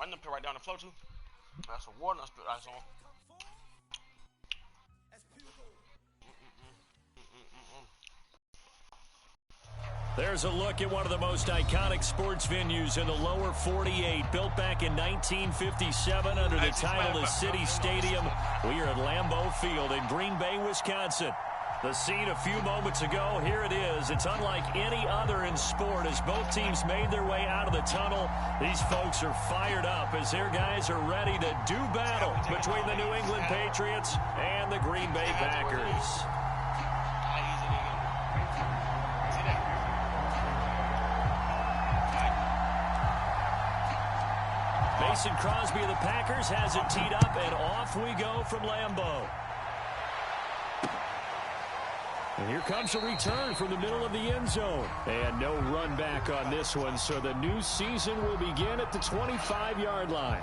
Why didn't I put right down the flow too? That's some water. I spit ice on. There's a look at one of the most iconic sports venues in the lower 48. Built back in 1957 under the title of City Stadium. We are at Lambeau Field in Green Bay, Wisconsin. The scene a few moments ago, here it is. It's unlike any other in sport as both teams made their way out of the tunnel. These folks are fired up as their guys are ready to do battle between the New England Patriots and the Green Bay Packers. Mason Crosby of the Packers has it teed up, and off we go from Lambeau. And here comes a return from the middle of the end zone. And no run back on this one, so the new season will begin at the 25-yard line.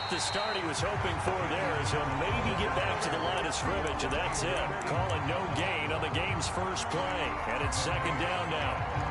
The start he was hoping for there is he'll maybe get back to the line of scrimmage, and that's it. Calling no gain on the game's first play, and it's second down now.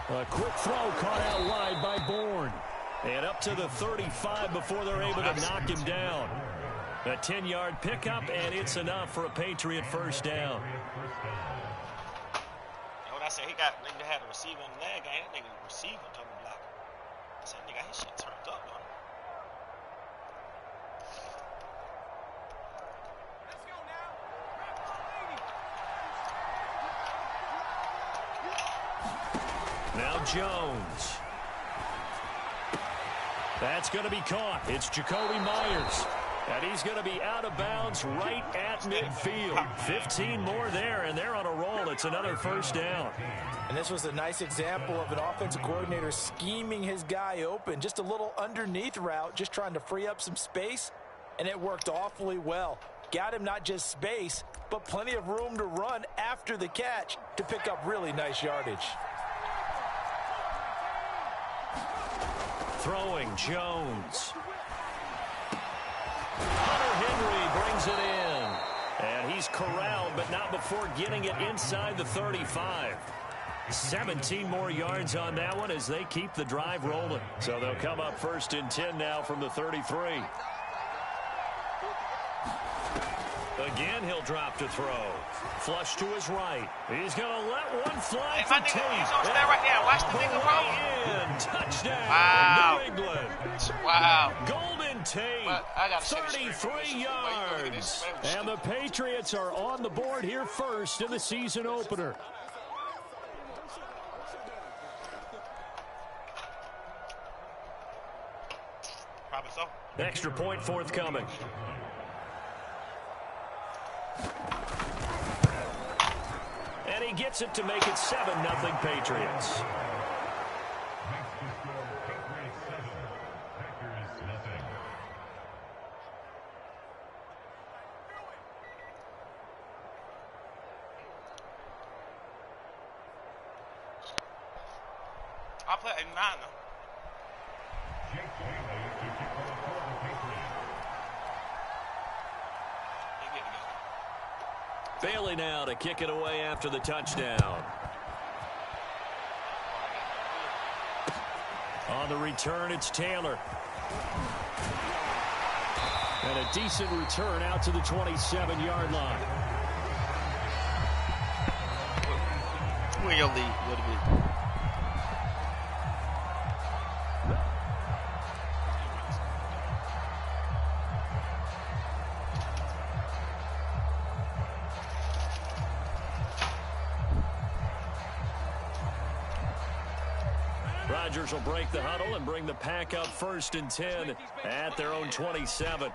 A quick throw caught out wide by Bourne. And up to the 35 before they're able to knock him down. A 10-yard pickup, and it's enough for a Patriot first down. What I said, he had a receiver in the leg. That nigga receiver told me block. I said, nigga, his shit turned up, though. Now Jones. That's going to be caught. It's Jacoby Myers. And he's going to be out of bounds right at midfield. 15 more there, and they're on a roll. It's another first down. And this was a nice example of an offensive coordinator scheming his guy open. Just a little underneath route, just trying to free up some space, and it worked awfully well. Got him not just space, but plenty of room to run after the catch to pick up really nice yardage. Throwing Jones. Hunter Henry brings it in. And he's corralled, but not before getting it inside the 35. 17 more yards on that one as they keep the drive rolling. So they'll come up first and 10 now from the 33. Again, he'll drop to throw. Flush to his right. He's going to let one fly for Tate. He's going to stay right there. Watch the nigga roll. Touchdown, wow. New England. Wow. Golden Tate, 33 yards. And the Patriots are on the board here first in the season opener. Probably so. Extra point forthcoming. And he gets it to make it 7-0 Patriots. I'll play a 9. Bailey now to kick it away after the touchdown. On the return, it's Taylor. And a decent return out to the 27-yard line. Who in your league? What it is? Rodgers will break the huddle and bring the pack up 1st and 10 at their own 27.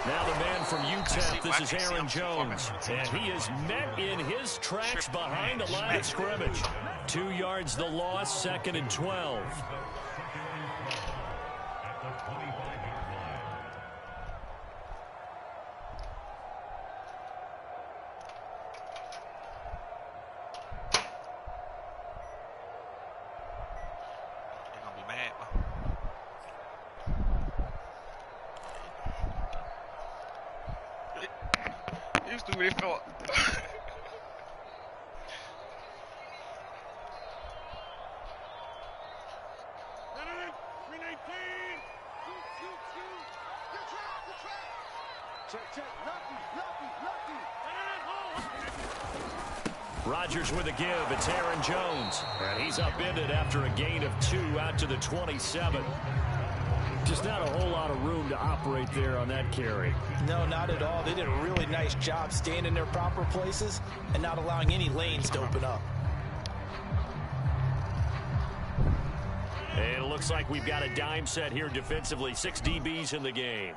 Now the man from UTEP, this is Aaron Jones. And he is met in his tracks behind the line of scrimmage. 2 yards the loss, 2nd and 12. Rodgers with a give. It's Aaron Jones. And he's upended after a gain of 2 out to the 27. Just not a whole lot of room to operate there on that carry. No, not at all. They did a really nice job staying in their proper places and not allowing any lanes to open up. And it looks like we've got a dime set here defensively. 6 DBs in the game.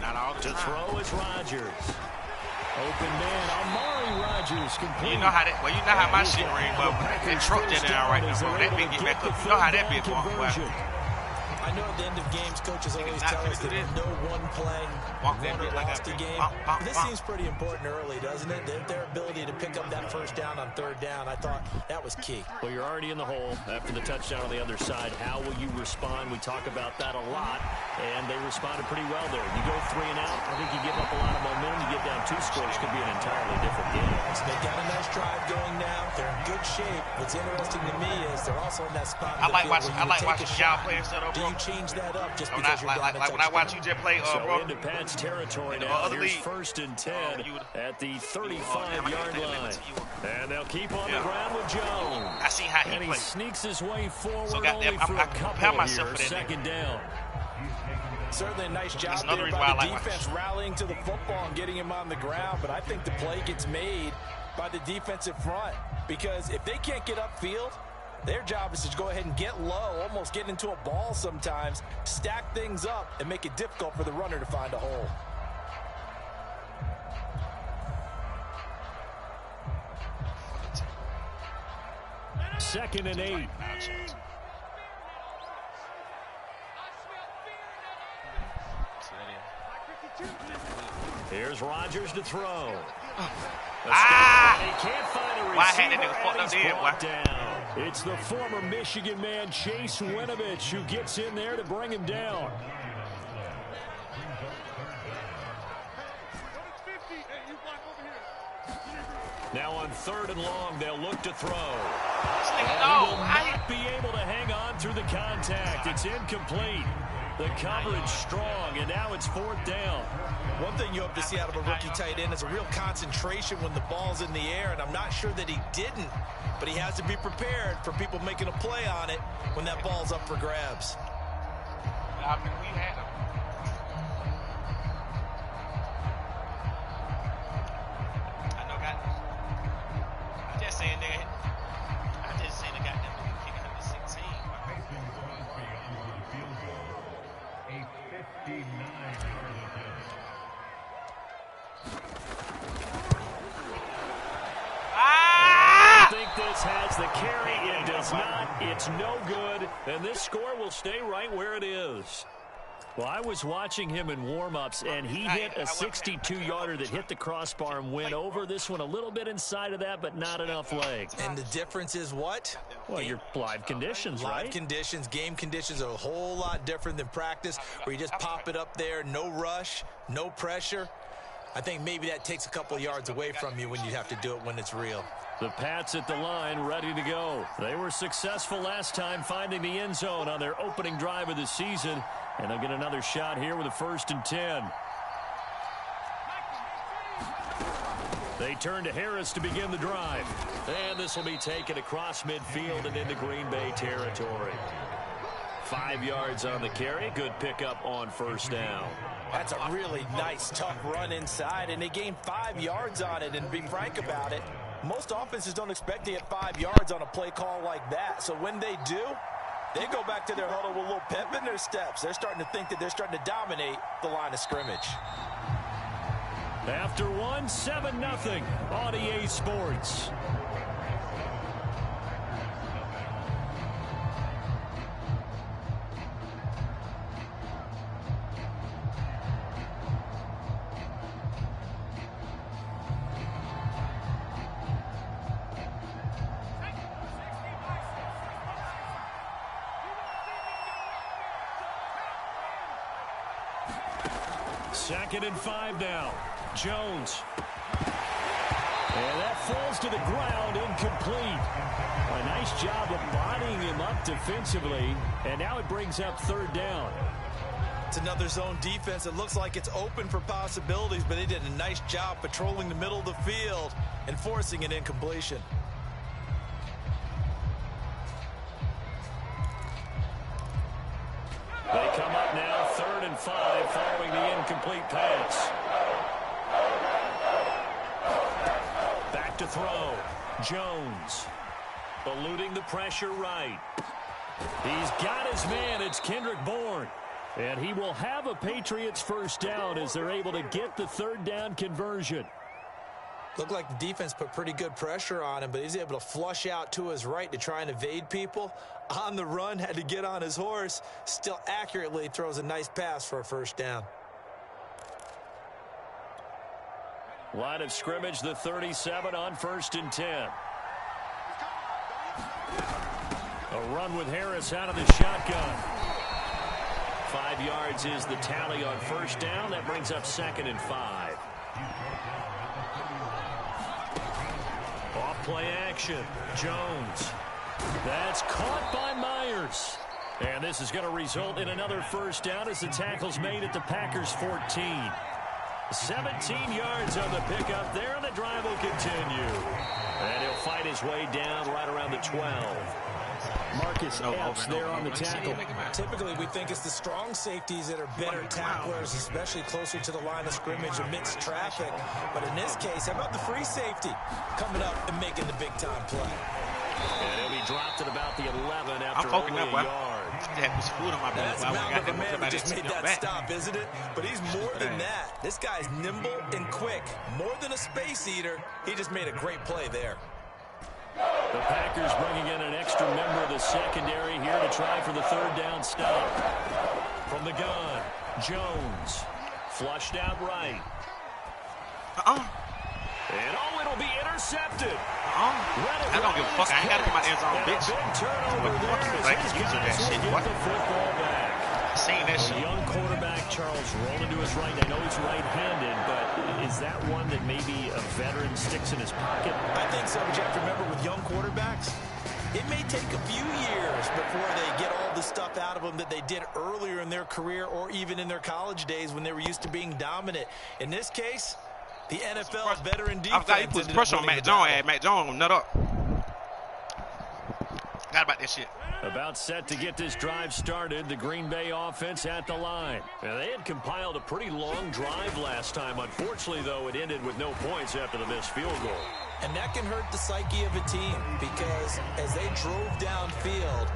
Not all the to time. throw is Rodgers. Open man, Amari Rodgers complete. You know how that, well, you know how my shit ring, but that truck just down right now, bro. That big get back up. You know how that big walk, well. I know at the end of games, coaches always tell us that no one play won or lost a game. This seems pretty important early, doesn't it? Their ability to pick up that 1st down on 3rd down, I thought that was key. Well, you're already in the hole after the touchdown on the other side. How will you respond? We talk about that a lot, and they responded pretty well there. You go 3 and out, I think you give up a lot of momentum. You get down 2 scores, could be an entirely different game. So they've got a nice drive going now. They're in good shape. What's interesting to me is they're also in that spot. I like watching y'all play instead of. Do you change that up just because you're down like when I watch you just play, so bro. into Pat's territory now. Here's 1st and 10 at the 35-yard line. And they'll keep on the ground with Jones. I see how he and plays. He sneaks his way forward so only for a couple myself here. For that 2nd down. Certainly a nice job there by the defense rallying to the football and getting him on the ground, but I think the play gets made by the defensive front because if they can't get upfield, their job is to go ahead and get low, almost get into a ball sometimes, stack things up, and make it difficult for the runner to find a hole. Second and 8. Here's Rodgers to throw. He can't find a receiver. Why had that nigga fucked up there? Why? Down. It's the former Michigan man, Chase Winovich, who gets in there to bring him down. Now on 3rd and long, they'll look to throw. He will not be able to hang on through the contact. It's incomplete. The coverage strong, and now it's 4th down. One thing you hope to see out of a rookie tight end is a real concentration when the ball's in the air, and I'm not sure that he didn't, but he has to be prepared for people making a play on it when that ball's up for grabs. I mean, we had him. I know, I'm just saying they got them to kick 116. I think this has the carry. It does not. It's no good. And this score will stay right where it is. Well, I was watching him in warm-ups, and he hit a 62-yarder that hit the crossbar and went over. This one a little bit inside of that, but not enough leg. And the difference is what? Well, your live conditions, right? Live conditions, game conditions are a whole lot different than practice, where you just pop it up there, no rush, no pressure. I think maybe that takes a couple yards away from you when you have to do it when it's real. The Pats at the line, ready to go. They were successful last time finding the end zone on their opening drive of the season. And they'll get another shot here with a 1st and 10. They turn to Harris to begin the drive. And this will be taken across midfield and into Green Bay territory. 5 yards on the carry. Good pickup on 1st down. That's a really nice, tough run inside, and they gained 5 yards on it. And to be frank about it, Most offenses don't expect to get 5 yards on a play call like that. So when they do, they go back to their huddle with a little pep in their steps. They're starting to think that they're starting to dominate the line of scrimmage. After 7-0 on EA Sports. Second and 5 now. Jones. And that falls to the ground, incomplete. A nice job of bodying him up defensively. And now it brings up 3rd down. It's another zone defense. It looks like it's open for possibilities, but they did a nice job patrolling the middle of the field and forcing an incompletion. They come up now 3rd and 5 following the incomplete pass. Back to throw. Jones eluding the pressure right. He's got his man. It's Kendrick Bourne. And he will have a Patriots 1st down as they're able to get the 3rd down conversion. Looked like the defense put pretty good pressure on him, but he's able to flush out to his right to try and evade people. On the run, had to get on his horse. Still accurately throws a nice pass for a 1st down. Line of scrimmage, the 37 on 1st and 10. A run with Harris out of the shotgun. 5 yards is the tally on 1st down. That brings up 2nd and 5. Off-play action. Jones. That's caught by Myers. And this is going to result in another 1st down as the tackle's made at the Packers 14. 17 yards on the pickup there, and the drive will continue. And he'll fight his way down right around the 12. Marcus Epps there on the tackle. Typically, we think it's the strong safeties that are better tacklers, especially closer to the line of scrimmage amidst traffic. But in this case, how about the free safety coming up and making the big-time play? And he'll be dropped at about the 11 after only a yard. That's mountain of a man who just made that stop, isn't it? But he's more than that. This guy's nimble and quick. More than a space eater. He just made a great play there. The Packers bringing in an extra member of the secondary here to try for the 3rd down stop. From the gun, Jones. Flushed out right. And it'll be intercepted. I don't give a fuck. I ain't got to get my hands on, bitch. Big turnover there. Like, user that shit. What? The football back. I seen that shit. Young quarterback Charles rolling to his right. I know he's right-handed, but is that one that maybe a veteran sticks in his pocket? I think so, but you have to remember with young quarterbacks, it may take a few years before they get all the stuff out of them that they did earlier in their career or even in their college days when they were used to being dominant. In this case, the NFL veteran defense. I thought he put pressure on Mac Jones. Mac Jones nut up. Forgot about that shit. About set to get this drive started, the Green Bay offense at the line. Now, they had compiled a pretty long drive last time. Unfortunately, though, it ended with no points after the missed field goal. And that can hurt the psyche of a team because as they drove downfield,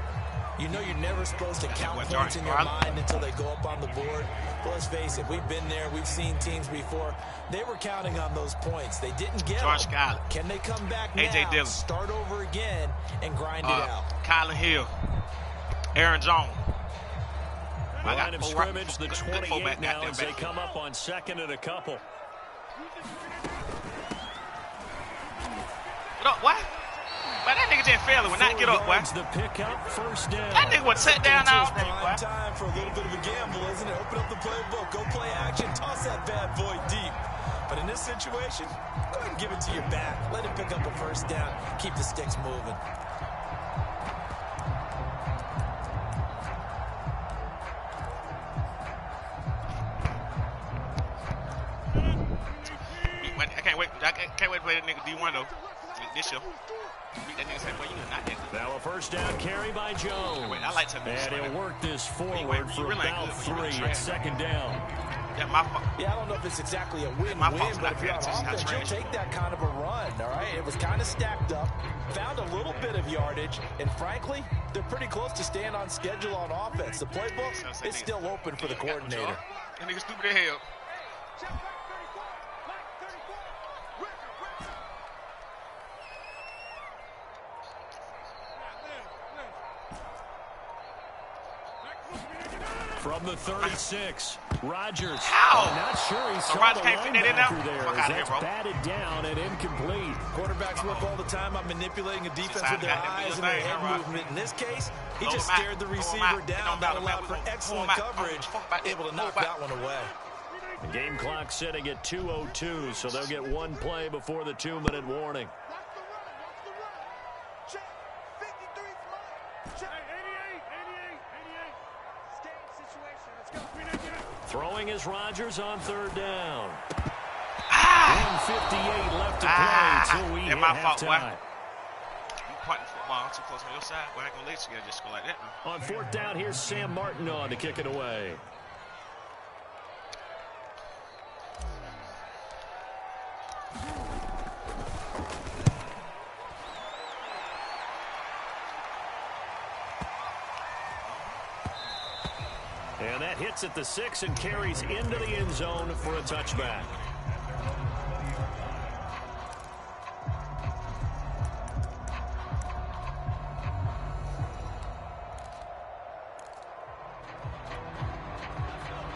you know you're never supposed to count points in your mind until they go up on the board. But let's face it, we've been there. We've seen teams before. They were counting on those points. They didn't get them. Can they come back now, start over again, and grind it out? Kylan Hill, Aaron Jones. Line of scrimmage, the 28 now as they come up on 2nd and a couple. What? But that nigga didn't fail it when not get up, boy. The pickup, 1st down. That nigga was set down all day, boy. Time for a little bit of a gamble, isn't it? Open up the playbook, go play action, toss that bad boy deep. But in this situation, go ahead and give it to your back. Let him pick up a 1st down. Keep the sticks moving. I can't wait to play that nigga D1 though. This year. That nigga said, well, you not that. Now a 1st down carry by Jones. I like to and he'll work this forward for about 3 at 2nd down. Yeah, my fault. Yeah, I don't know if it's exactly a win-win, but if you're on offense, you'll take that kind of a run, all right? It was kind of stacked up, found a little bit of yardage, and frankly, they're pretty close to staying on schedule on offense. The playbook is still open for the coordinator. That nigga stupid as hell. From the 36, Rodgers. Ow! Not sure he saw Rodgers the can't fit that in now? linebacker there. Fuck out of here, That's bro. batted down and incomplete. Quarterbacks work all the time on manipulating a defense with their eyes and their head movement. In this case, he just stared the receiver down. That allowed for excellent coverage, able to knock that one away. The game clock sitting at 2:02, so they'll get one play before the 2-minute warning. Throwing is Rodgers on 3rd down. 1:58 left to play till we hit halftime. You punting football too close on your side. We're not going to let you just score like that. On 4th down, here's Sam Martin on to kick it away. And that hits at the 6 and carries into the end zone for a touchback.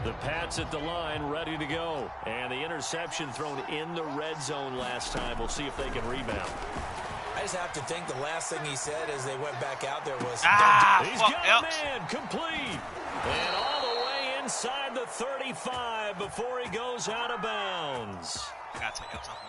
The Pats at the line, ready to go. And the interception thrown in the red zone last time. We'll see if they can rebound. I just have to think the last thing he said as they went back out there was, he's got a man complete. And all the way inside the 35 before he goes out of bounds.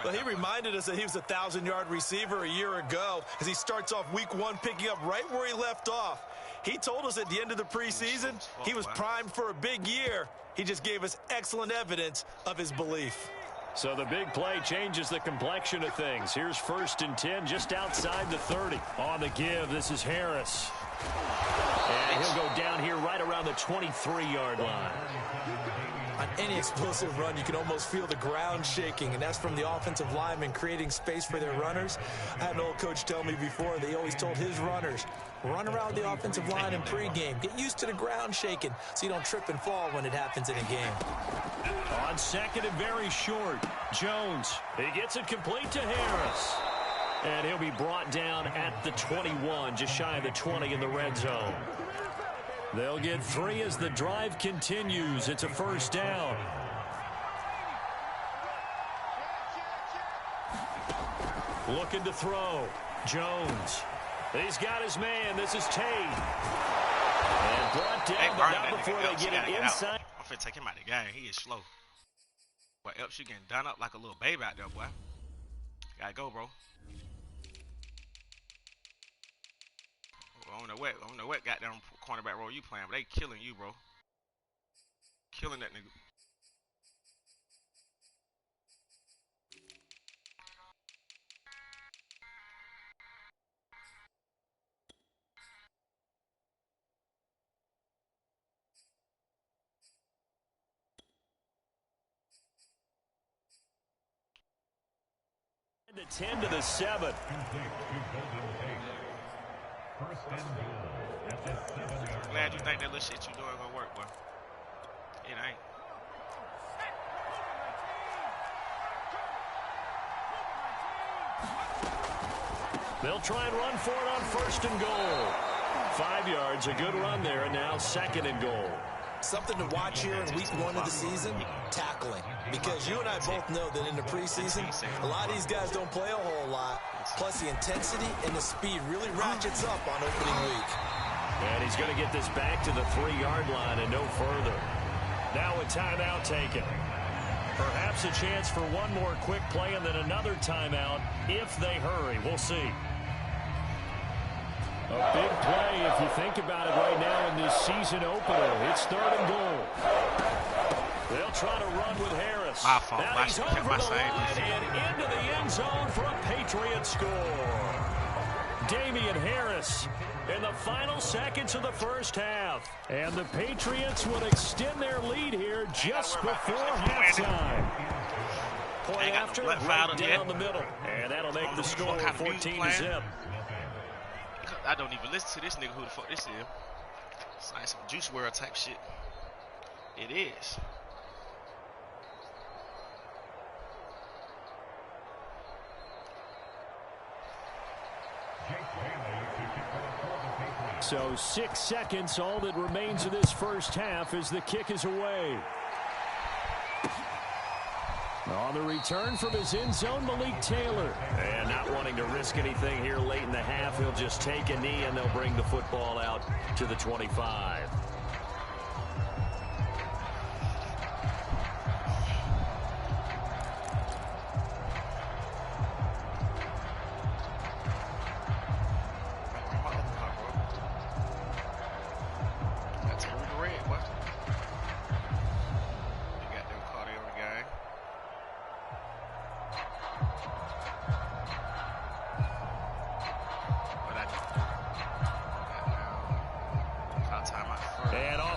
Well, he reminded us that he was a 1,000-yard receiver a year ago as he starts off week 1 picking up right where he left off. He told us at the end of the preseason he was primed for a big year. He just gave us excellent evidence of his belief. So the big play changes the complexion of things. Here's 1st and 10 just outside the 30. On the give, this is Harris. And he'll go down here right around the 23-yard line. On any explosive run, you can almost feel the ground shaking, and that's from the offensive linemen creating space for their runners. I had an old coach tell me before, they always told his runners, run around the offensive line in pregame. Get used to the ground shaking so you don't trip and fall when it happens in a game. On 2nd and very short, Jones. He gets it complete to Harris. And he'll be brought down at the 21, just shy of the 20 in the red zone. They'll get 3 as the drive continues. It's a 1st down. Looking to throw. Jones. He's got his man. This is Tate. And brought down, but not before they get it inside. I'm finna take him out of the game. He is slow. But Epps, you getting done up like a little baby out there, boy. Gotta go, bro. I don't know what goddamn cornerback role you playing, but they killing you, bro. Killing that nigga. The 10 to the 7. I'm glad you think that little shit you doing gonna work, boy. It ain't. They'll try and run for it on 1st and goal. 5 yards, a good run there, and now 2nd and goal. Something to watch here in week 1 of the season, tackling. Because you and I both know that in the preseason, a lot of these guys don't play a whole lot. Plus the intensity and the speed really ratchets up on opening week. And he's going to get this back to the 3-yard line and no further. Now a timeout taken. Perhaps a chance for one more quick play and then another timeout if they hurry. We'll see. A big play if you think about it right now in this season opener. It's 3rd and goal. They'll try to run with Harris. My fault. Now he's over the line and into the end zone for a Patriot score. Damian Harris in the final seconds of the first half. And the Patriots would extend their lead here just before halftime. Point after, right down the middle. And that'll make the score 14-0. I don't even listen to this nigga who the fuck this is. It's like some Juice WRLD type shit. It is. So 6 seconds, all that remains of this first half as the kick is away. On the return from his end zone, Malik Taylor. And not wanting to risk anything here late in the half, he'll just take a knee and they'll bring the football out to the 25.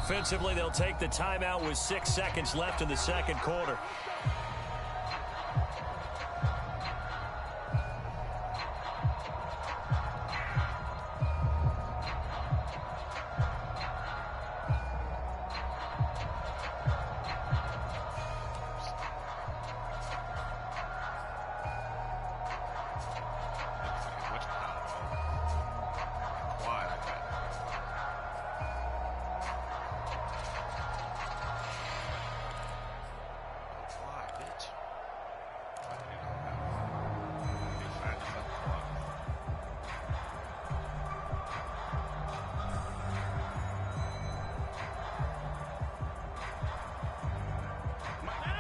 Offensively, they'll take the timeout with 6 seconds left in the second quarter.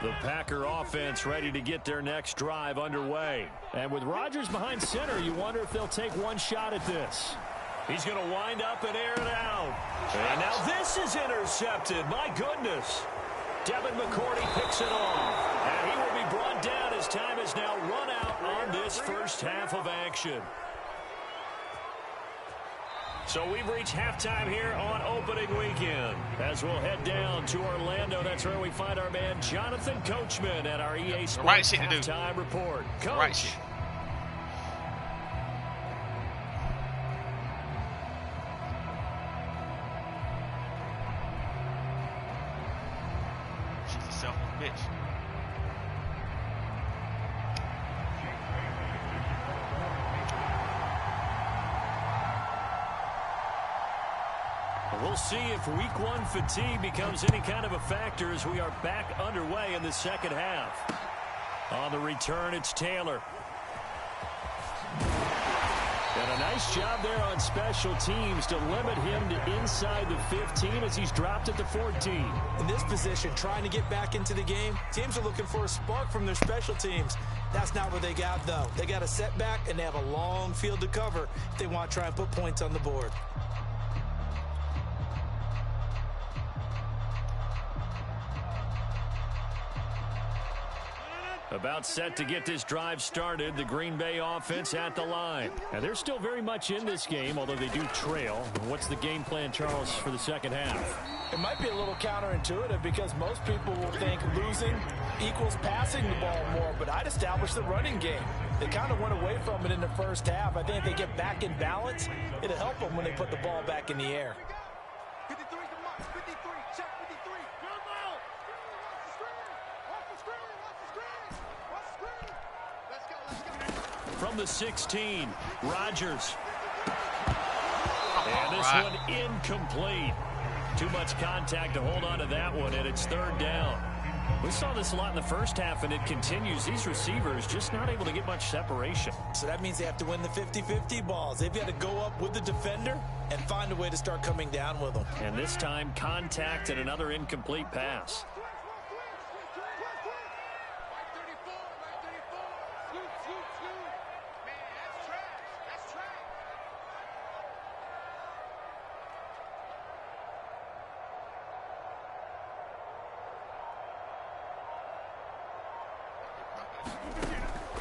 The Packer offense ready to get their next drive underway. And with Rodgers behind center, you wonder if they'll take one shot at this. He's going to wind up and air it out. And now this is intercepted. My goodness. Devin McCourty picks it off. And he will be brought down as time has now run out on this first half of action. So we've reached halftime here on opening weekend. As we'll head down to Orlando, that's where we find our man Jonathan Coachman at our EA Sports halftime report. Coach. Right shit. She's a selfish bitch. We'll see if week one fatigue becomes any kind of a factor as we are back underway in the second half. On the return, it's Taylor. And a nice job there on special teams to limit him to inside the 15 as he's dropped at the 14. In this position, trying to get back into the game, teams are looking for a spark from their special teams. That's not what they got, though. They got a setback, and they have a long field to cover if they want to try and put points on the board. About set to get this drive started, the Green Bay offense at the line. And they're still very much in this game, although they do trail. What's the game plan, Charles, for the second half? It might be a little counterintuitive because most people will think losing equals passing the ball more, but I'd establish the running game. They kind of went away from it in the first half. I think if they get back in balance, it'll help them when they put the ball back in the air. 53 to Marks, 53, check 53. Come out. Off the screen, off the screen, off the screen. Let's go, let's go. From the 16, Rodgers. And this one incomplete. Too much contact to hold on to that one, and it's third down. We saw this a lot in the first half, and it continues. These receivers just not able to get much separation. So that means they have to win the 50-50 balls. They've got to go up with the defender and find a way to start coming down with them. And this time, contact and another incomplete pass.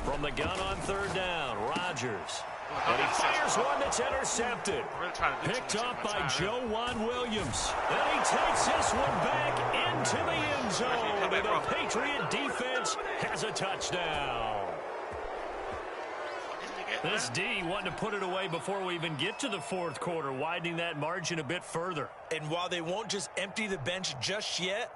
From the gun on third down, Rodgers. And he fires one that's intercepted. Picked up by Joejuan Williams. And he takes this one back into the end zone. And the Patriot defense has a touchdown. This D wanting to put it away before we even get to the fourth quarter, widening that margin a bit further. And while they won't just empty the bench just yet,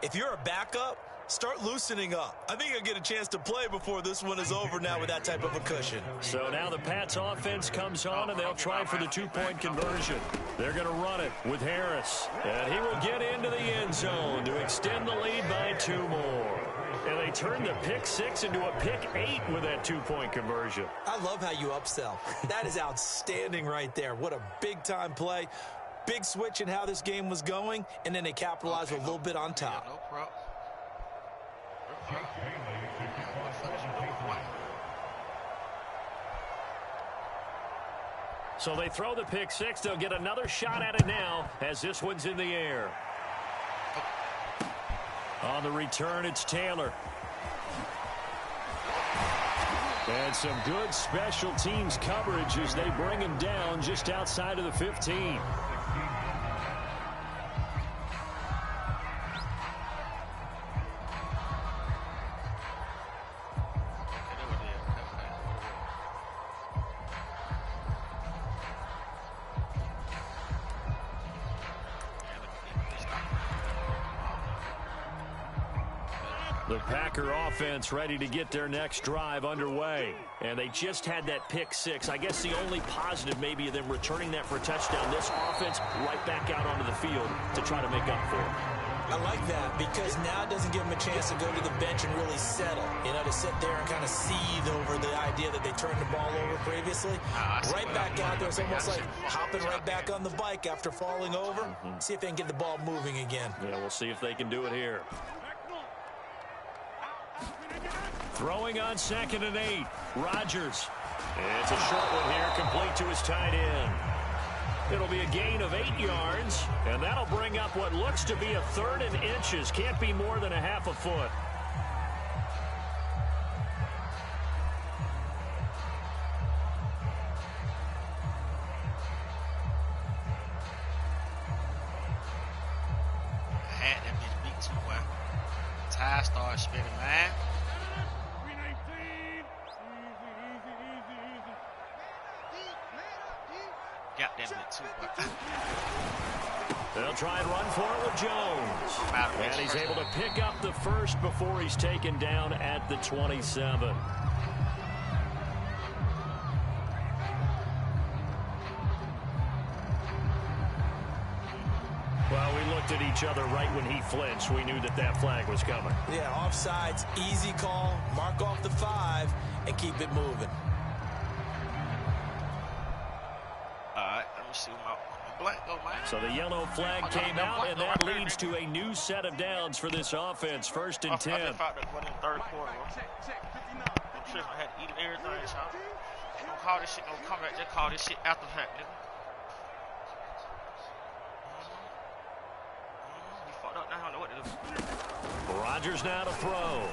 if you're a backup, start loosening up. I think you'll get a chance to play before this one is over now with that type of a cushion. So now the Pats offense comes on, and they'll try for the two-point conversion. They're going to run it with Harris. And he will get into the end zone to extend the lead by 2 more. And they turn the pick 6 into a pick 8 with that two-point conversion. I love how you upsell. That is outstanding right there. What a big-time play. Big switch in how this game was going, and then they capitalized a little bit on top. No problem. So they throw the pick 6. They'll get another shot at it now as this one's in the air. On the return, it's Taylor. And some good special teams coverage as they bring him down just outside of the 15. The Packer offense ready to get their next drive underway. And they just had that pick 6. I guess the only positive maybe of them returning that for a touchdown. This offense right back out onto the field to try to make up for it. I like that because now it doesn't give them a chance to go to the bench and really settle. You know, to sit there and kind of seethe over the idea that they turned the ball over previously. Right back out there. It's almost like hopping right back on the bike after falling over. See if they can get the ball moving again. Yeah, we'll see if they can do it here. Throwing on 2nd and 8. Rodgers. It's a short one here, complete to his tight end. It'll be a gain of 8 yards, and that'll bring up what looks to be a 3rd and inches. Can't be more than a half a foot. Had that bitch beat too well. Tire started spinning, man. Got that bit too well. They'll try and run for it with Jones. And he's able to pick up the first before he's taken down at the 27. Well, we looked at each other right when he flinched. We knew that that flag was coming. Yeah, offsides, easy call. Mark off the 5 and keep it moving. All right, let me see my black go, man. So the yellow flag came out, and that leads to a new set of downs for this offense. 1st and 10. I just thought that one in the 3rd quarter. I'm tripping. I had to eat everything, so don't call this shit no comeback. Just call this shit after the fact, nigga. You fucked up now. I don't know what to do. Rodgers now to throw.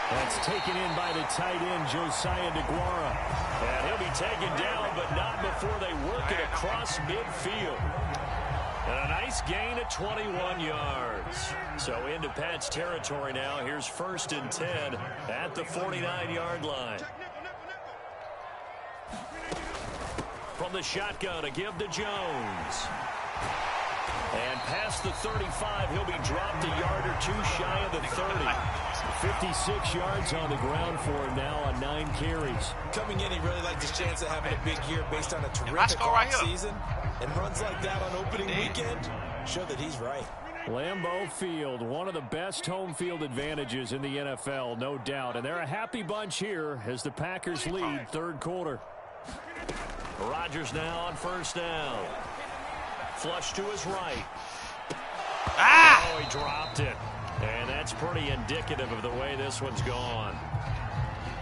That's taken in by the tight end, Josiah DeGuara. And he'll be taken down, but not before they work it across midfield. And a nice gain of 21 yards. So into Pat's territory now. Here's 1st and 10 at the 49-yard line. From the shotgun, a give to Jones. And past the 35, he'll be dropped a yard or 2 shy of the 30. 56 yards on the ground for him now on 9 carries. Coming in, he really liked his chance of having a big year based on a terrific season. And runs like that on opening weekend show that he's right. Lambeau Field, one of the best home field advantages in the NFL, no doubt. And they're a happy bunch here as the Packers lead 3rd quarter. Rodgers now on 1st down. Flush to his right. Oh, he dropped it. And that's pretty indicative of the way this one's gone.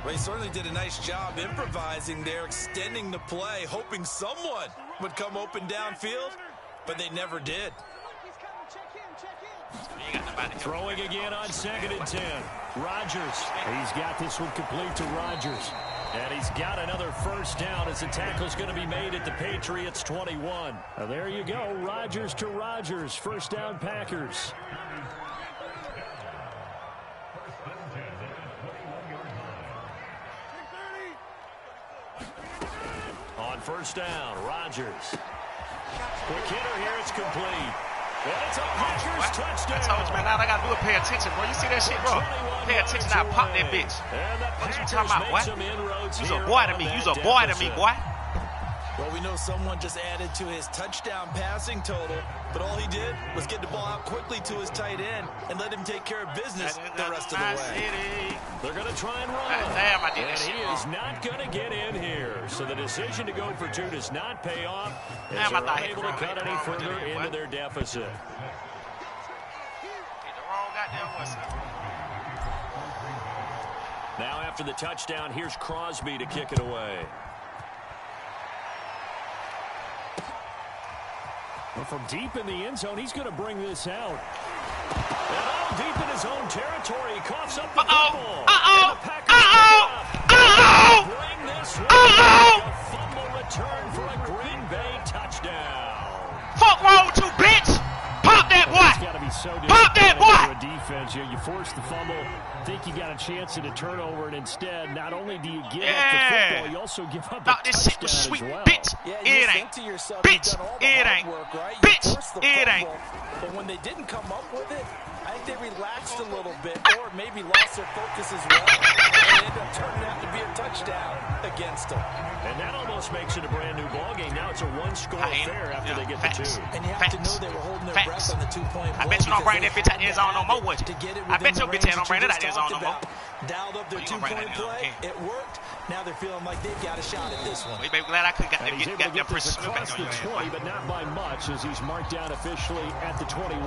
Well, he certainly did a nice job improvising there, extending the play, hoping someone would come open downfield, but they never did. Throwing again on 2nd and 10. Rodgers. He's got this one complete to Rodgers. And he's got another first down as the tackle's going to be made at the Patriots 21. Now there you go, Rodgers to Rodgers. First down, Packers. On first down, Rodgers. Quick hitter here, it's complete. And it's a Packers touchdown. I told you, man, now I gotta do it. Pay attention, bro. You see that shit, bro? Pay attention, I pop that bitch. What you talking about, boy? You's a boy to me. You's a boy to me, boy. Well, we know someone just added to his touchdown passing total, but all he did was get the ball out quickly to his tight end and let him take care of business the rest of the way. They're going to try and run. Damn, I did that and shit he wrong. is not going to get in here. So the decision to go for two does not pay off. Damn, They're I thought unable to cut any further into their deficit. Hit the wrong goddamn one, son. Now after the touchdown, here's Crosby to kick it away. Well, from deep in the end zone, he's going to bring this out. And all deep in his own territory, he coughs up the fumble. And the Packers bring this one. A fumble return for a Green Bay touchdown. Fuck wrong with you, bitch! Pop that boy! It's got to be so Pop that boy! for a defense. You force the fumble, think you got a chance at a turnover, and instead, not only do you give up the football, you also give up the touchdown shit was sweet, as well. bitch. Yeah, It ain't. to yourself, Bitch, it ain't. work, right? Bitch, The it ain't. But when they didn't come up with it, I think they relaxed a little bit, or maybe lost their focus as well, and ended up turning out to be a touchdown against them. And that almost makes it a brand new ballgame. Now it's a one-score affair after they get the two. And you have to know they were holding their breath on the 2-point I bet you don't bring that bitch out the end zone no more, would you? I bet your bitch ain't don't bring it out the end zone no more. Dialed up their 2-point play. It worked. Now they're feeling like they've got a shot at this one. We be glad I could got And he's able to get this across the 20, but not by much, as he's marked down officially at the 21.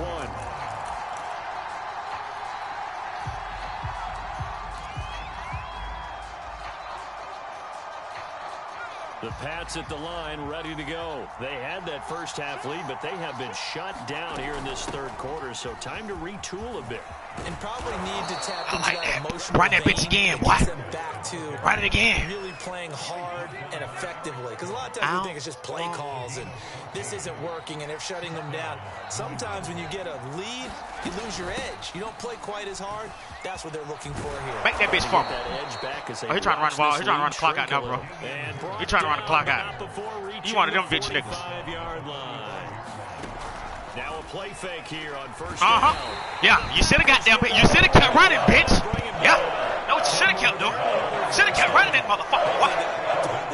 The Pats at the line, ready to go. They had that first half lead, but they have been shut down here in this third quarter, so time to retool a bit. And probably need to tap into that emotional Run that bitch again, boy. Back to Run it again. really playing hard and effectively. Because a lot of times we think it's just play calls and this isn't working and they're shutting them down. Sometimes when you get a lead, you lose your edge. You don't play quite as hard. That's what they're looking for here. Make that bitch fumble. That edge back as Oh, he trying to run the ball. He trying to run the clock out now, bro. He trying to run the clock out. You one of them bitch niggas. Now a play fake here on first down. Yeah, you should have got down. You should have kept running, bitch. Yeah. Know what you should have kept doing? Should have kept running that motherfucker. What?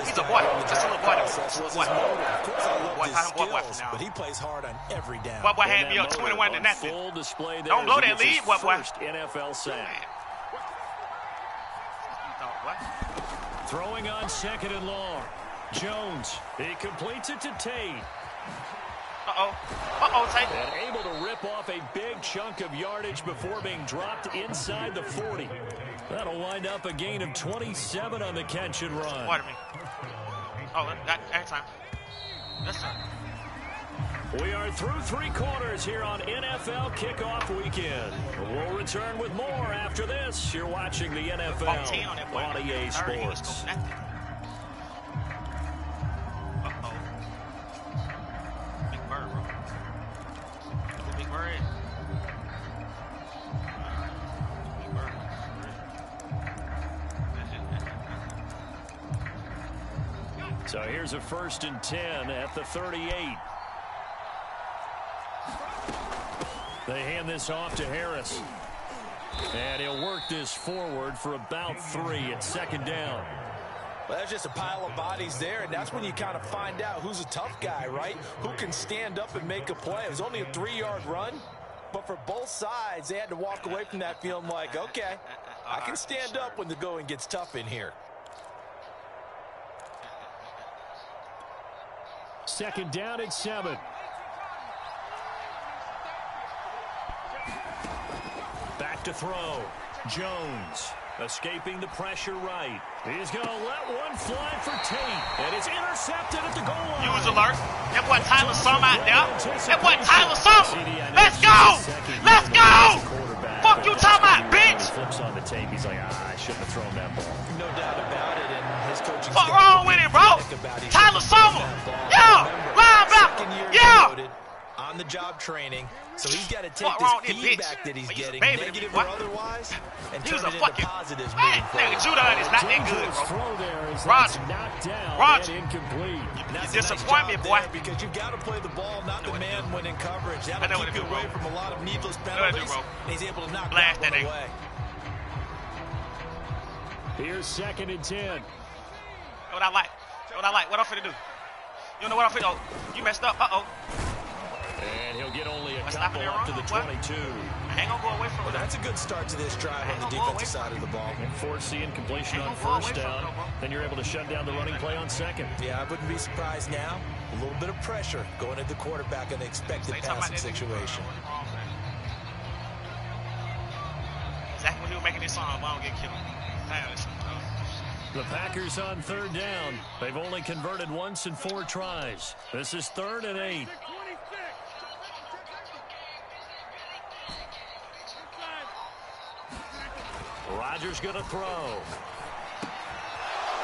He's a boy. Just a little boy. What? Boy, now. But he plays hard on every down. Boy had me up 21 to nothing. Don't blow that lead, boy. NFL sack. Throwing on second and long. Jones. He completes it to Tate. Tate. And able to rip off a big chunk of yardage before being dropped inside the 40. That'll wind up a gain of 27 on the catch and run. Pardon me. Oh, got time. That's time. We are through three quarters here on NFL Kickoff Weekend. We'll return with more after this. You're watching the NFL on EA Sports. Big bird, bro. Big bird. Big bird. So here's a 1st and 10 at the 38. They hand this off to Harris. And he'll work this forward for about 3 at second down. Well, that's just a pile of bodies there, and that's when you kind of find out who's a tough guy, right? Who can stand up and make a play. It was only a 3-yard run, but for both sides, they had to walk away from that feeling like, okay, I can stand up when the going gets tough in here. Second down at 7. Back to throw. Jones escaping the pressure right. He's going to let one fly for Tate. And it's intercepted at the goal line. Use alert. That boy Tyler Sum out there. That boy Tyler Sum. Let's go. Let's go. Fuck you talking about, bitch. Flips on the tape. He's like, I shouldn't have thrown that ball. No doubt about it. And about. He Tyler Sommer. Yeah. Linebacker. Yeah. On-the-job training, so he's got to take What wrong this with feedback bitch? that he's But he's a getting, baby to negative me, or what? otherwise, and He was turn a it into fucking positives man. moving forward. Judon is not that good, bro. Throw there is Roger. knocked down Roger. and incomplete. That's You a nice disappoint me, job boy. there, because you've got to play the ball, not the what to man do. when in coverage. I know That'll what keep to you do, away bro. from a lot of needless know what to do, penalties, bro. and he's able to knock Blast that that one nigga. away. Here's 2nd and 10. What I like. What I'm finna do. You know what I'm finna do? You messed up. Uh-oh. And he'll get only a What's couple happening up to wrong? the What? 22. I ain't gonna go away from Well, it. that's a good start to this drive on the Hang on, defensive side of the ball. Force the incompletion Ain't on gonna go first away from down. it, bro. Then you're able to shut down the running play on 2nd. Yeah, I wouldn't be surprised now. A little bit of pressure going at the quarterback in an expected They talking about passing that nigga. situation. Exactly when he was making this song, I don't get killed. Damn, this The Packers on 3rd down. They've only converted once in 4 tries. This is 3rd and 8. Rodgers going to throw.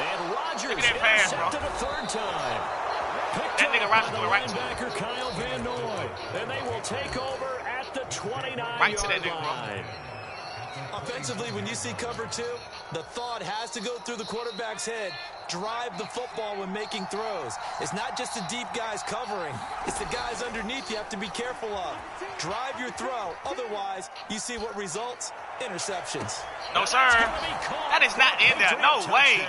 And Rodgers Look at that pass, bro. intercepted a 3rd time. Picked That nigga up Rodgers by doing the right to him. linebacker Kyle Van Noy. And they will take over at the 29-yard Right to that nigga, bro. line. Offensively, when you see cover 2, the thought has to go through the quarterback's head. Drive the football when making throws. It's not just the deep guys covering. It's the guys underneath you have to be careful of. Drive your throw. Otherwise, you see what results? Interceptions. No, sir. That is not in there. No way.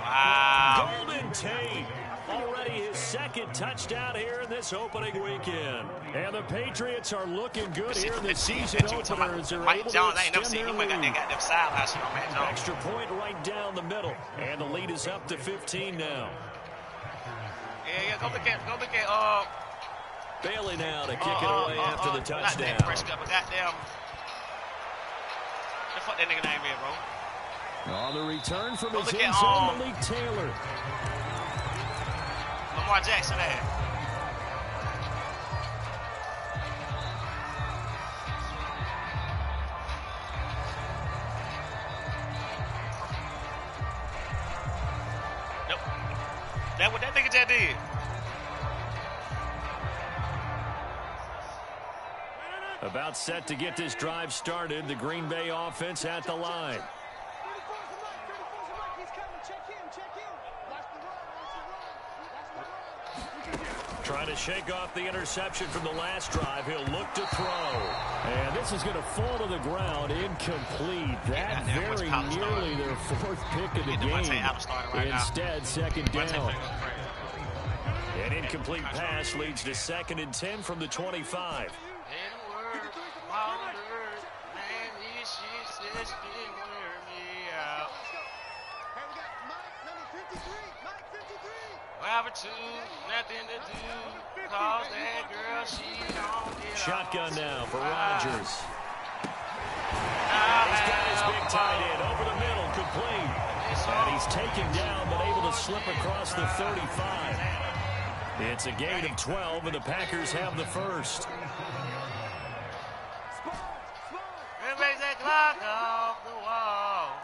Wow. Golden Tate. Already his 2nd touchdown here in this opening weekend. And the Patriots are looking good here in the season opener as they're Mike able Jones, to I ain't never extend seen their him. I got lead. them sidelines on Matt Jones. Extra point right down the middle. And the lead is up to 15 now. Yeah, go look at Bailey now to kick it away after the touchdown. Not Prescott, but goddamn. The fuck that nigga name is, bro. On the return from Go his look at, end zone, Malik Taylor. Lamar Jackson there. Nope. That what that nigga just did. About set to get this drive started. The Green Bay offense at the line. Trying to shake off the interception from the last drive. He'll look to throw. And this is going to fall to the ground. Incomplete. That very nearly their 4th pick of the game. Instead, 2nd down. An incomplete pass leads to 2nd and 10 from the 25. Shotgun now for Rodgers. He's got his big tight end over the middle, complete. And he's taken down, but able to slip across the 35. It's a gain of 12, and the Packers have the first. Raise that clock off the wall.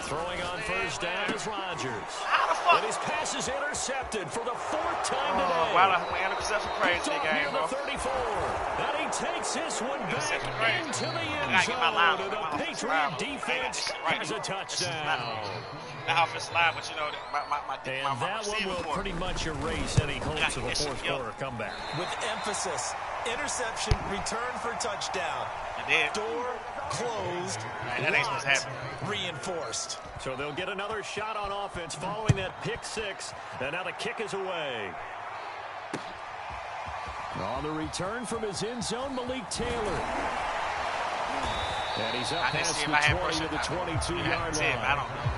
Throwing on first down is Rodgers. How the fuck? And his pass is intercepted for the 4th time today. Wow, that interception crazy game, Near bro. the 34. And he takes this one back into the end I gotta get my line. zone. And the Patriot defense has a touchdown. The offensive line, but you know, my And that one will pretty much erase any hopes of a 4th quarter comeback. With emphasis, interception, return for touchdown. Door closed, that ain't supposed to happen. Reinforced. So they'll get another shot on offense following that pick 6. And now the kick is away. On the return from his end zone, Malik Taylor. And he's up past the 20 to the 22-yard line. I don't know.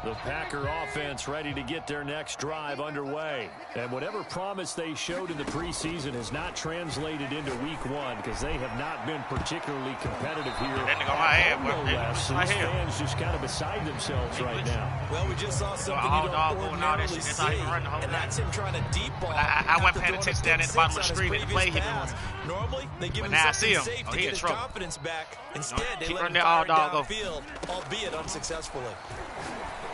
The Packer offense ready to get their next drive underway. And whatever promise they showed in the preseason has not translated into week one because they have not been particularly competitive here. That nigga right here, bro. These fans just kind of beside themselves right now. Well, we just saw something you don't ordinarily see, and that's him trying to deep ball. I wasn't paying attention down at the bottom of the screen at the play he been running. Normally, they give him now I see something him. safe to get his confidence back. Instead, they keep let him running all fire dog downfield, albeit unsuccessfully.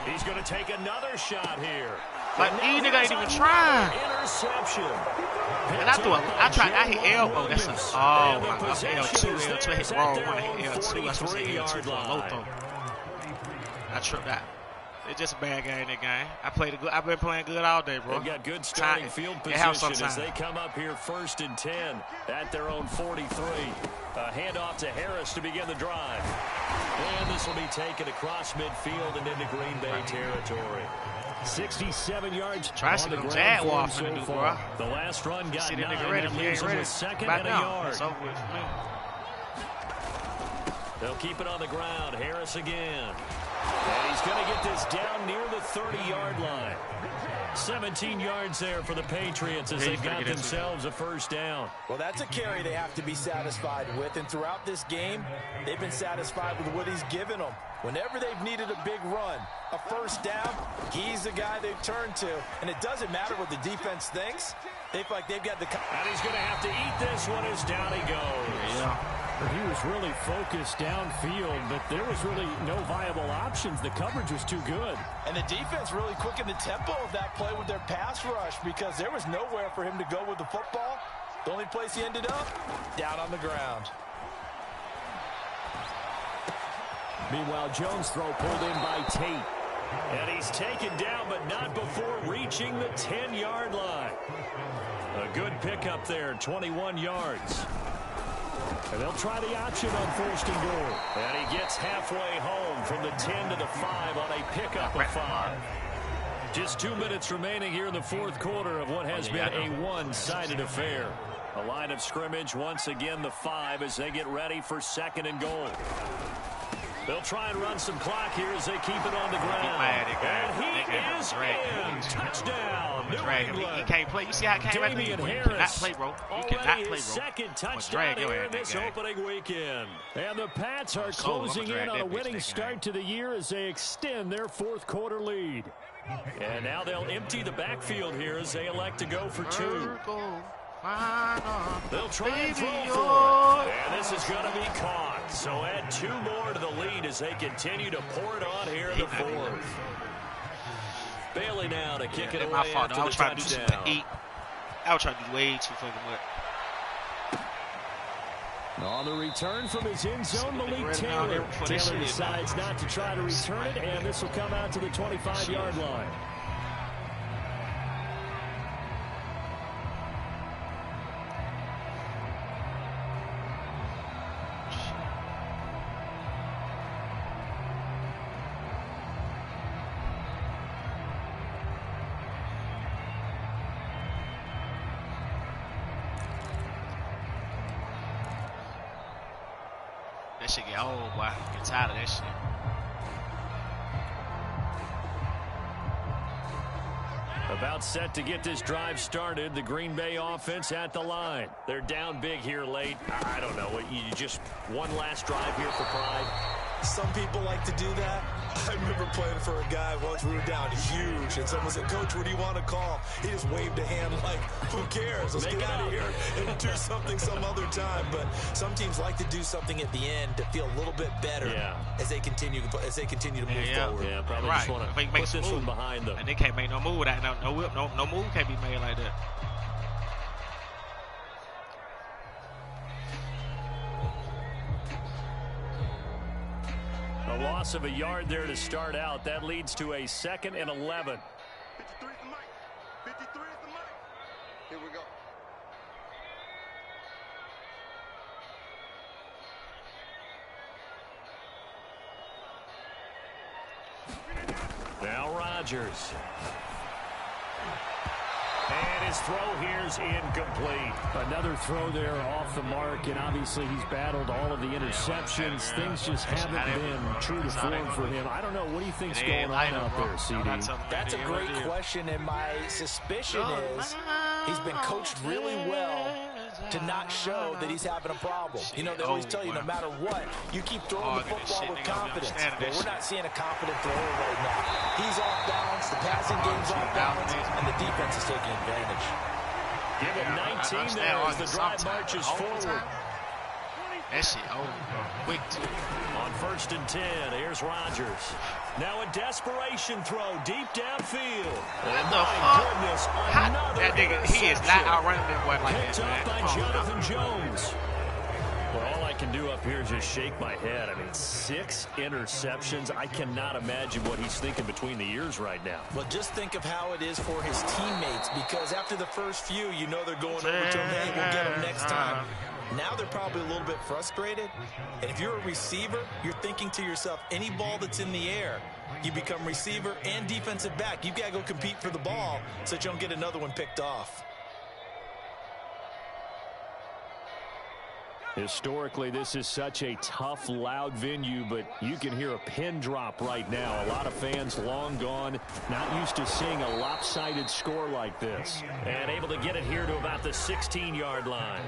He's going to take another shot here. Like, these niggas ain't even trying. Interception. And I hit elbow. That's a, oh my God. L2, I hit the wrong one. I hit L2. I supposed to hit L2 for a low throw. I tripped out. It's just a bad game, that game. I've been playing good all day, bro. They've got good starting field position as they come up here 1st and 10 at their own 43. A handoff to Harris to begin the drive. And this will be taken across midfield and into Green Bay territory. 67 yards on the ground so far. The last run got 9 and leaves him with 2nd and a yard. They'll keep it on the ground. Harris again. And he's going to get this down near the 30-yard line. 17 yards there for the Patriots as they've got themselves a first down. Well, that's a carry they have to be satisfied with. And throughout this game, they've been satisfied with what he's given them. Whenever they've needed a big run, a first down, he's the guy they've turned to. And it doesn't matter what the defense thinks. They feel like they've got the... And he's going to have to eat this one as down he goes. Yeah. He was really focused downfield, but there was really no viable options. The coverage was too good. And the defense really quickened the tempo of that play with their pass rush because there was nowhere for him to go with the football. The only place he ended up, down on the ground. Meanwhile, Jones' throw pulled in by Tate. And he's taken down, but not before reaching the 10-yard line. A good pickup there, 21 yards. And they'll try the option on 1st and goal. And he gets halfway home from the 10 to the 5 on a pickup of 5. Just 2 minutes remaining here in the 4th quarter of what has been a one-sided affair. A line of scrimmage, once again the 5 as they get ready for 2nd and goal. They'll try and run some clock here as they keep it on the ground. And he is in. Touchdown, New England. He can't play. You see how it came back? You cannot play, bro. You cannot play, bro. Second touchdown here in this opening weekend. And the Pats are closing in on a winning start to the year as they extend their 4th quarter lead. And now they'll empty the backfield here as they elect to go for 2. They'll try and throw for it. And this is going to be caught. So add 2 more to the lead as they continue to pour it on here in the 4th. Bailey now to kick it away after the touchdown. I was trying to do way too fucking much. On the return from his end zone, Malik Taylor. Taylor decides not to try to return it, and this will come out to the 25-yard line. That shit get old, boy. Get tired of that shit. About set to get this drive started. The Green Bay offense at the line. They're down big here late. I don't know. You just one last drive here for pride. Some people like to do that. I remember playing for a guy once we were down huge, and someone said, "Coach, what do you want to call?" He just waved a hand like, "Who cares? Let's get out of here and do something some other time." But some teams like to do something at the end to feel a little bit better as they continue to move forward. Yeah, probably just want to put this one behind them. And they can't make no move with that. No move can't be made like that. A loss of a yard there to start out. That leads to a 2nd and 11. 53 is the mic. 53 is the mic. Here we go. Now Rodgers. And his throw here's incomplete. Another throw there off the mark, and obviously he's battled all of the interceptions. Things just haven't been true to form for him. I don't know. What do you think's going on out there, CD? That's a great question, and my suspicion is he's been coached really well to not show that he's having a problem. You know, they always tell you no matter what, you keep throwing the football with confidence. But we're not seeing a confident thrower right now. He's off balance, the passing game's off balance, and the defense is taking advantage. Give him 19 there as the drive marches forward. That shit quick too. On 1st and 10, here's Rodgers. Now a desperation throw deep downfield. What the fuck? That nigga, he is not outrunning that boy like Picked that, up man. by Jonathan Jones. Well, all I can do up here is just shake my head. I mean, 6 interceptions. I cannot imagine what he's thinking between the ears right now. Well, just think of how it is for his teammates, because after the first few, you know they're going over to him, hey, we'll get him next time. Now they're probably a little bit frustrated. And if you're a receiver, you're thinking to yourself, any ball that's in the air, you become receiver and defensive back. You've got to go compete for the ball so that you don't get another one picked off. Historically, this is such a tough, loud venue, but you can hear a pin drop right now. A lot of fans long gone, not used to seeing a lopsided score like this. And able to get it here to about the 16-yard line.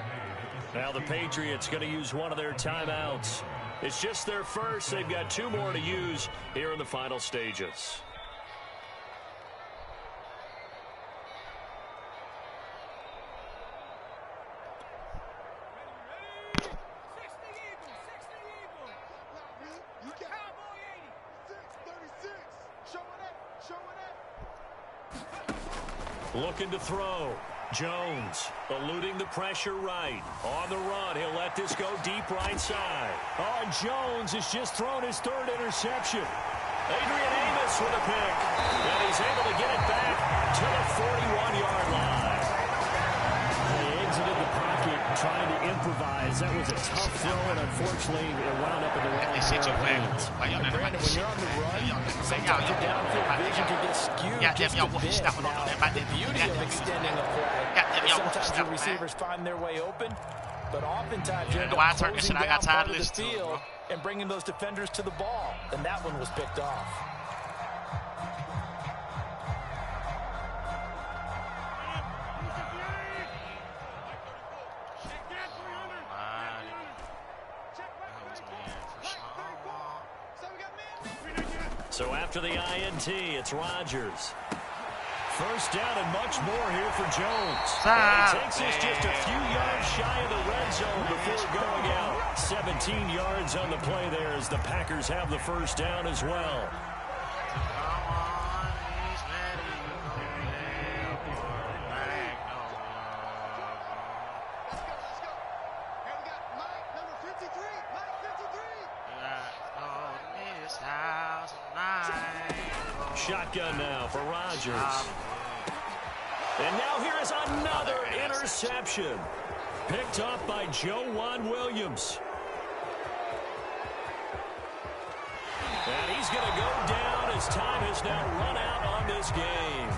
Now the Patriots going to use one of their timeouts. It's just their first. They've got 2 more to use here in the final stages. Looking to throw. Jones eluding the pressure right. On the run, he'll let this go deep right side. Oh, Jones has just thrown his 3rd interception. Adrian Amos with a pick. And he's able to get it back to the 41-yard line. He exited the pocket trying to improvise. That was a tough throw, and unfortunately, it wound up in the wrong hands. Brandon, when you're on the run, sometimes your downfield vision can get skewed just a bit. Now, the beauty of extending a play, sometimes your receivers find their way open, but oftentimes you end up closing down part of the field and bringing those defenders to the ball, and that one was picked off. So after the INT, it's Rodgers. First down and much more here for Jones. He takes us just a few yards shy of the red zone before going out. 17 yards on the play there as the Packers have the first down as well. Shotgun now for Rodgers. And now here is another interception. Picked up by Joejuan Williams. And he's going to go down as time has now run out on this game.